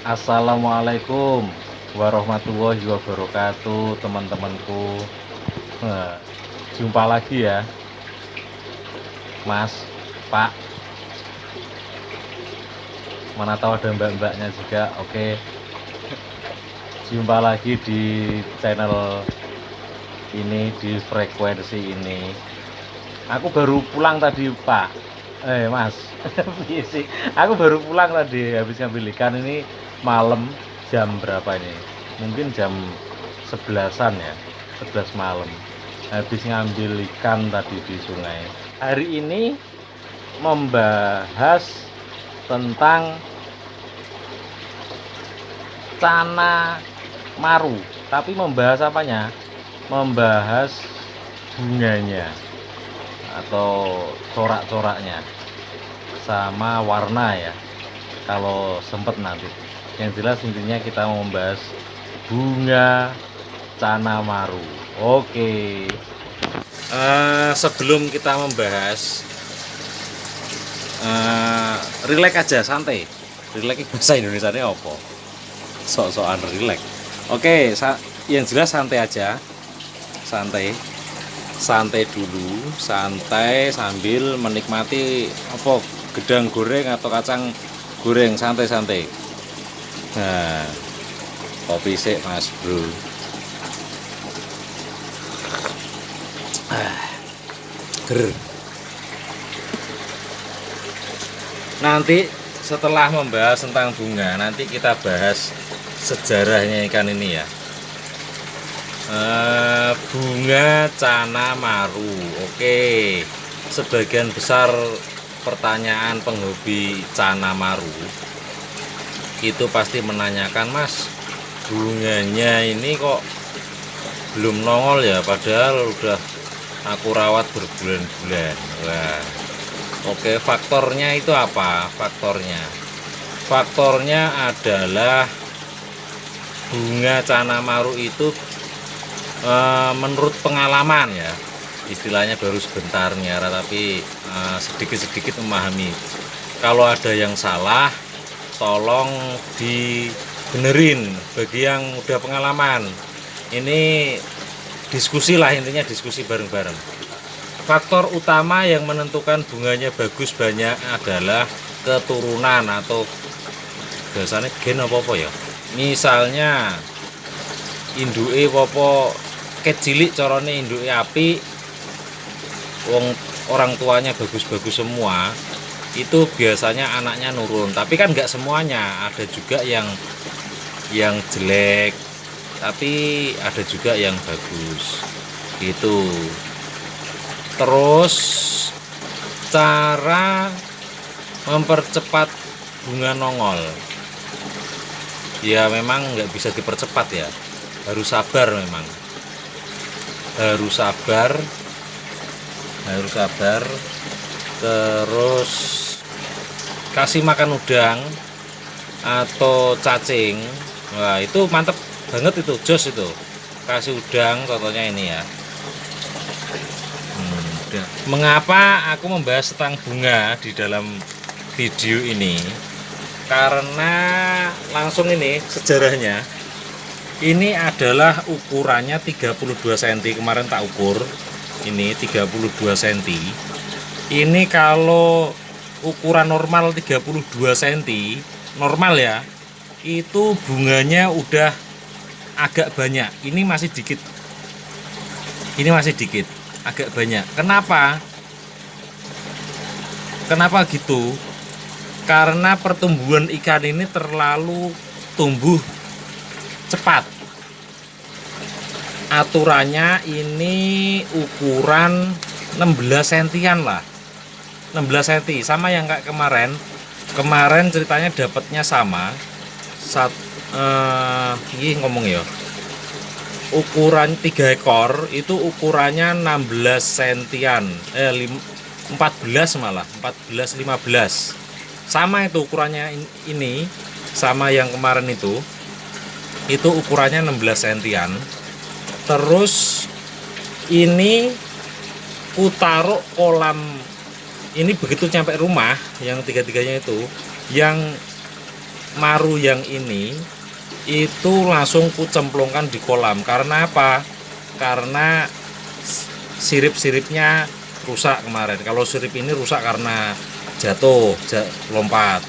Assalamualaikum warahmatullahi wabarakatuh, teman-temanku. Nah, jumpa lagi ya, Mas, Pak. Mana tahu ada mbak-mbaknya juga. Oke, jumpa lagi di channel ini, di frekuensi ini. Aku baru pulang tadi, Pak. Mas. Iya sih. Aku baru pulang tadi habis ngambil ikan ini malam. Jam berapa ini? Mungkin jam 11-an ya. 11 malam. Habis ngambil ikan tadi di sungai. Hari ini membahas tentang Cana Maru. Tapi membahas apanya? Membahas bunganya atau corak-coraknya sama warna ya, kalau sempet nanti. Yang jelas intinya kita mau membahas bunga Cana Maru. Oke. Sebelum kita membahas, relax aja, santai. Relax bahasa Indonesia ini apa? Sok-sokan relax. Oke, yang jelas santai aja. Santai dulu, santai sambil menikmati apa gedang goreng atau kacang goreng, santai-santai. Nah, kopi sik Mas Bro. Ger. Nanti setelah membahas tentang bunga, nanti kita bahas sejarahnya ikan ini ya. Bunga Cana Maru. Oke, sebagian besar pertanyaan penghobi Cana Maru itu pasti menanyakan, Mas, bunganya ini kok belum nongol ya, padahal udah aku rawat berbulan-bulan. Wah, oke, faktornya itu apa? Faktornya adalah bunga Cana Maru itu menurut pengalaman ya, istilahnya baru sebentar nyara, tapi sedikit-sedikit memahami. Kalau ada yang salah tolong dibenerin bagi yang udah pengalaman. Ini diskusi lah, intinya diskusi bareng-bareng. Faktor utama yang menentukan bunganya bagus banyak adalah keturunan atau biasanya gen apa ya, misalnya induke apa kecilik, corone induke api, wong orang tuanya bagus-bagus semua, itu biasanya anaknya nurun. Tapi kan nggak semuanya, ada juga yang jelek, tapi ada juga yang bagus gitu. Terus cara mempercepat bunga nongol ya, memang nggak bisa dipercepat ya, harus sabar, memang harus sabar. Terus kasih makan udang atau cacing. Wah, itu mantep banget, itu jos itu, kasih udang contohnya ini ya. Mengapa aku membahas tentang bunga di dalam video ini? Karena langsung ini sejarahnya. Ini adalah ukurannya 32 cm, kemarin tak ukur. Ini 32 cm. Ini kalau ukuran normal 32 cm, normal ya, itu bunganya udah agak banyak. Ini masih dikit. Agak banyak. Kenapa gitu? Karena pertumbuhan ikan ini terlalu tumbuh cepat. Aturannya ini ukuran 16 sentian lah, 16 cm, sama yang kayak kemarin ceritanya dapatnya sama ini ngomong ya, ukuran 3 ekor itu ukurannya 16 sentian, 14 malah, 14 15, sama itu ukurannya. Ini sama yang kemarin itu ukurannya 16 sentian. Terus ini ku taruh kolam ini, begitu sampai rumah yang tiga-tiganya itu, yang maru yang ini itu langsung kucemplungkan di kolam. Karena apa? Karena sirip-siripnya rusak kemarin. Kalau sirip ini rusak karena jatuh, lompat.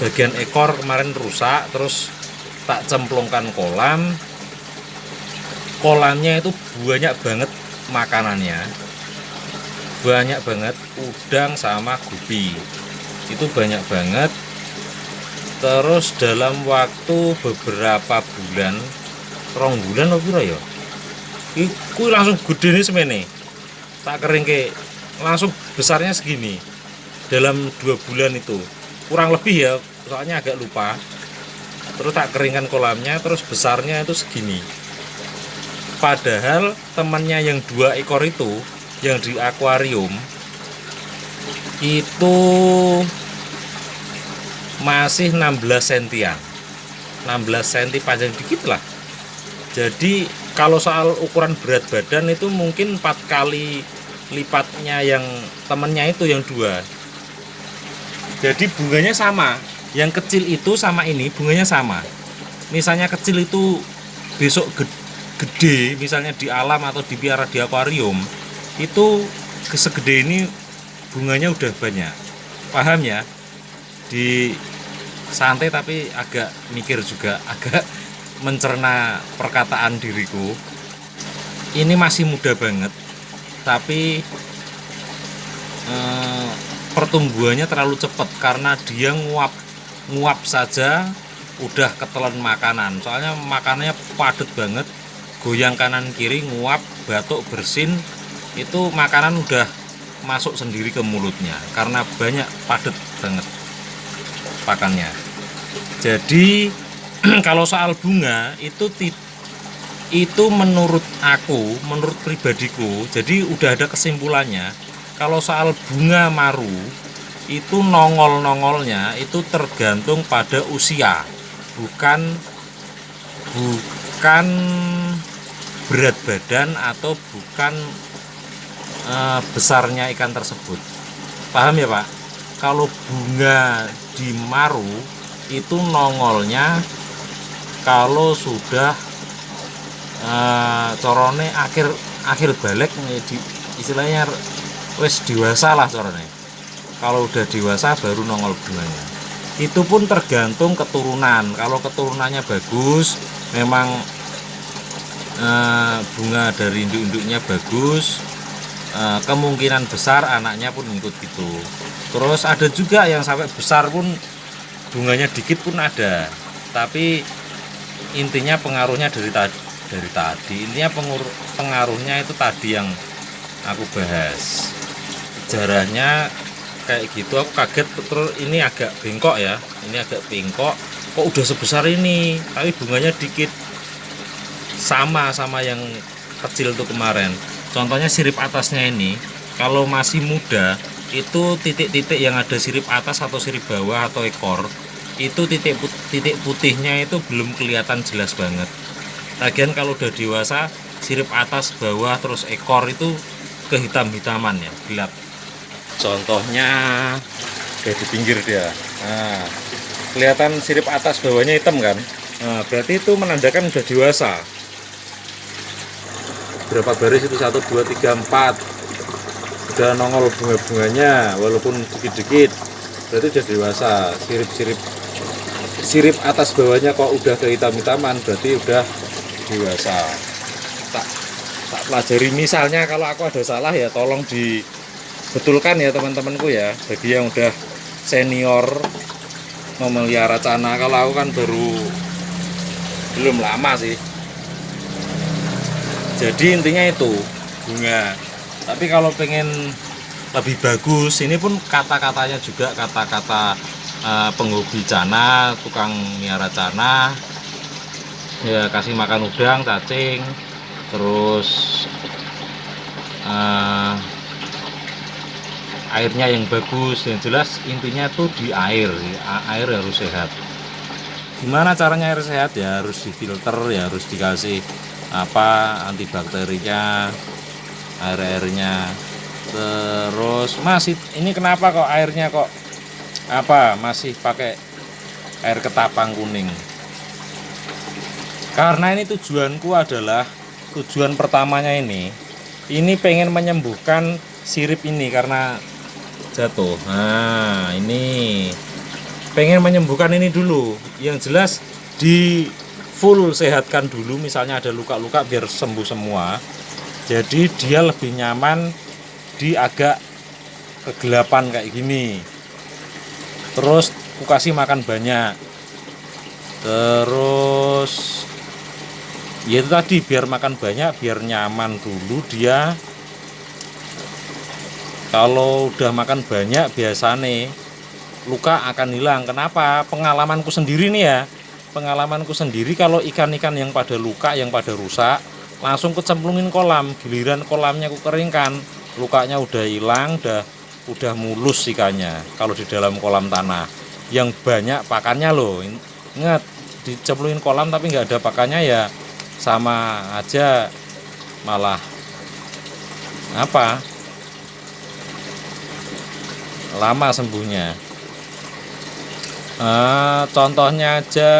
Bagian ekor kemarin rusak, terus tak cemplungkan kolam. Kolamnya itu banyak banget makanannya, banyak banget udang sama gupi, itu banyak banget. Terus dalam waktu beberapa bulan, 2 bulan apa piro ya, iku langsung gede nih semene, tak kering ke langsung besarnya segini dalam 2 bulan itu, kurang lebih ya, soalnya agak lupa. Terus tak keringkan kolamnya, terus besarnya itu segini. Padahal temannya yang 2 ekor itu yang di akuarium itu masih 16 sentian, 16 cm panjang dikit lah. Jadi kalau soal ukuran berat badan itu mungkin 4 kali lipatnya yang temennya itu yang 2. Jadi bunganya sama, yang kecil itu sama ini bunganya sama. Misalnya kecil itu besok gede, misalnya di alam atau dipiara di akuarium, itu segede ini bunganya udah banyak. Paham ya? Di santai tapi agak mikir juga, agak mencerna perkataan diriku. Ini masih muda banget, tapi pertumbuhannya terlalu cepat karena dia nguap saja udah ketelan makanan. Soalnya makanannya padat banget, goyang kanan kiri, nguap, batuk, bersin, itu makanan udah masuk sendiri ke mulutnya karena banyak, padat banget pakannya. Jadi kalau soal bunga itu menurut aku, menurut pribadiku, jadi udah ada kesimpulannya. Kalau soal bunga maru itu nongolnya itu tergantung pada usia, bukan berat badan atau bukan besarnya ikan tersebut. Paham ya Pak? Kalau bunga di maru itu nongolnya kalau sudah corone akhir balik, istilahnya wis dewasa lah corone. Kalau udah dewasa baru nongol bunganya. Itu pun tergantung keturunan. Kalau keturunannya bagus, memang bunga dari induk-induknya bagus, kemungkinan besar anaknya pun ikut gitu. Terus ada juga yang sampai besar pun bunganya dikit pun ada. Tapi intinya pengaruhnya dari tadi. Intinya pengaruhnya itu tadi yang aku bahas. Sejarahnya kayak gitu, aku kaget. Terus ini agak bengkok ya, ini agak bengkok. Kok udah sebesar ini, tapi bunganya dikit. Sama yang kecil tuh kemarin. Contohnya sirip atasnya ini, kalau masih muda itu titik-titik yang ada sirip atas atau sirip bawah atau ekor, itu titik putihnya itu belum kelihatan jelas banget. Lagian kalau udah dewasa, sirip atas, bawah, terus ekor itu kehitam-hitaman ya, gelap. Contohnya kayak di pinggir dia. Nah, kelihatan sirip atas bawahnya hitam kan? Nah, berarti itu menandakan udah dewasa. Berapa baris itu? 1, 2, 3, 4. Udah nongol bunga-bunganya walaupun dikit-dikit. Berarti udah dewasa. Sirip atas bawahnya kok udah kehitam-hitaman, berarti udah dewasa. Tak pelajari, misalnya kalau aku ada salah ya tolong dibetulkan ya teman-temanku ya. Bagi yang udah senior memelihara cana, kalau aku kan belum lama sih. Jadi intinya itu bunga. Tapi kalau pengen lebih bagus, ini pun kata-katanya juga kata-kata penghobi cana, tukang miara cana ya, kasih makan udang, cacing, terus airnya yang bagus. Yang jelas intinya tuh di air harus sehat. Gimana caranya air sehat? Ya harus difilter, ya harus dikasih antibakterinya, airnya. Terus Mas, ini kenapa kok airnya kok masih pakai air ketapang kuning. Karena ini tujuan pertamanya ini pengen menyembuhkan sirip ini karena jatuh. Nah, ini pengen menyembuhkan ini dulu. Yang jelas di full sehatkan dulu, misalnya ada luka-luka biar sembuh semua. Jadi dia lebih nyaman di agak kegelapan kayak gini. Terus aku kasih makan banyak. Terus ya itu tadi, biar makan banyak, biar nyaman dulu dia. Kalau udah makan banyak biasanya luka akan hilang. Kenapa? Pengalamanku sendiri nih ya. Pengalamanku sendiri, kalau ikan-ikan yang pada luka, yang pada rusak, langsung kecemplungin kolam. Giliran kolamnya aku keringkan, lukanya udah hilang, udah mulus ikannya. Kalau di dalam kolam tanah yang banyak pakannya loh. Ingat, dicemplungin kolam tapi nggak ada pakannya ya sama aja, malah lama sembuhnya. Contohnya aja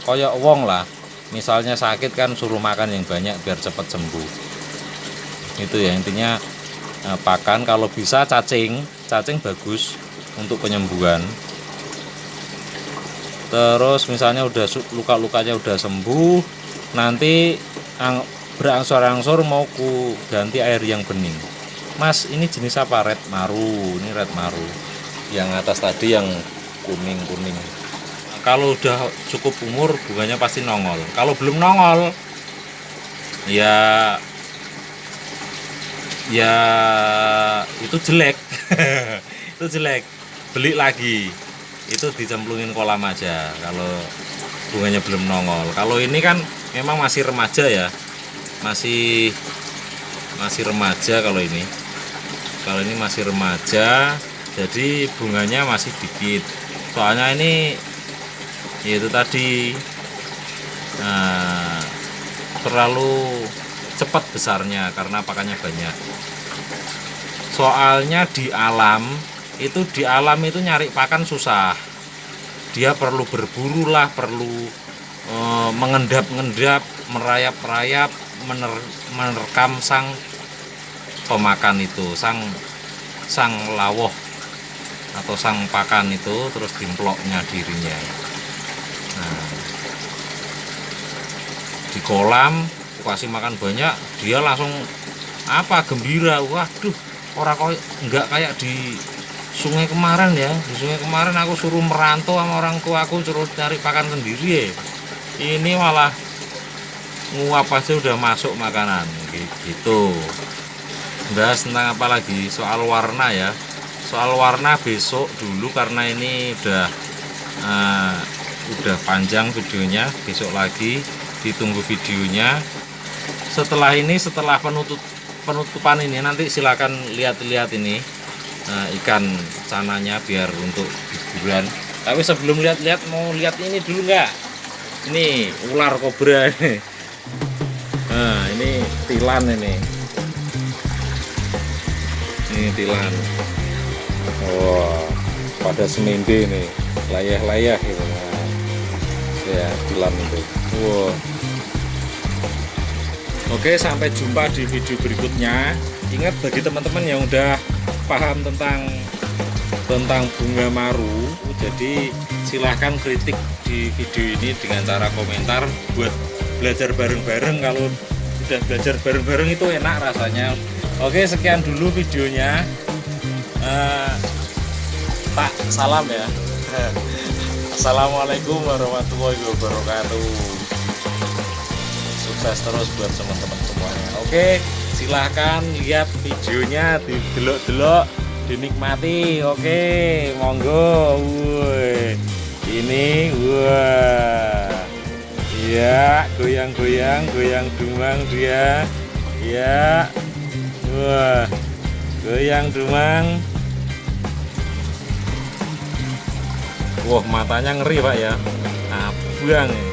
koyok wong lah, misalnya sakit kan suruh makan yang banyak biar cepat sembuh. Itu ya intinya. Pakan, kalau bisa cacing bagus untuk penyembuhan. Terus misalnya udah luka-lukanya udah sembuh, nanti berangsur-angsur mau ku ganti air yang bening. Mas, ini jenis apa? Red maru. Ini red maru. Yang atas tadi yang kuning-kuning. Kalau udah cukup umur, bunganya pasti nongol. Kalau belum nongol, ya itu jelek. Itu jelek. Beli lagi. Itu dicemplungin kolam aja kalau bunganya belum nongol. Kalau ini kan memang masih remaja ya. Masih remaja kalau ini. Kalau ini masih remaja, jadi bunganya masih dikit. Soalnya ini yaitu tadi terlalu cepat besarnya karena pakannya banyak. Soalnya di alam itu nyari pakan susah. Dia perlu berburu lah, perlu mengendap-ngendap, merayap-rayap, menerkam sang pemakan itu, sang lawuh atau sang pakan itu, terus dimploknya dirinya. Nah, di kolam kasih makan banyak, dia langsung gembira. Waduh, orang kok enggak kayak di sungai kemarin ya. Di sungai kemarin aku suruh merantau sama orang tua aku, suruh cari pakan sendiri ya. Ini malah nguap aja udah masuk makanan gitu. Bahas tentang apa lagi? Soal warna ya. Soal warna besok dulu karena ini udah panjang videonya. Besok lagi ditunggu videonya. Setelah penutupan ini nanti silakan lihat-lihat ini ikan cananya biar untuk hiburan. Tapi sebelum lihat-lihat, mau lihat ini dulu nggak? Ini ular kobra ini. Nah, ini tilan ini. Ini tilan. Wah, pada semende nih, layah-layah gitu. Nah, ya tilan itu. Wow. Oke, sampai jumpa di video berikutnya. Ingat, bagi teman-teman yang udah paham tentang bunga maru, jadi silahkan kritik di video ini dengan cara komentar buat belajar bareng-bareng. Kalau udah belajar bareng-bareng itu enak rasanya. Oke, sekian dulu videonya. Tak salam ya. Assalamualaikum warahmatullahi wabarakatuh. Sukses terus buat teman-teman semuanya. Oke, silahkan lihat videonya, didelok-delok, dinikmati. Oke, monggo. Ini ya, goyang-goyang, goyang dumang dia. Ya. Wah. Goyang dumang. Wah, matanya ngeri Pak ya. Abang ini.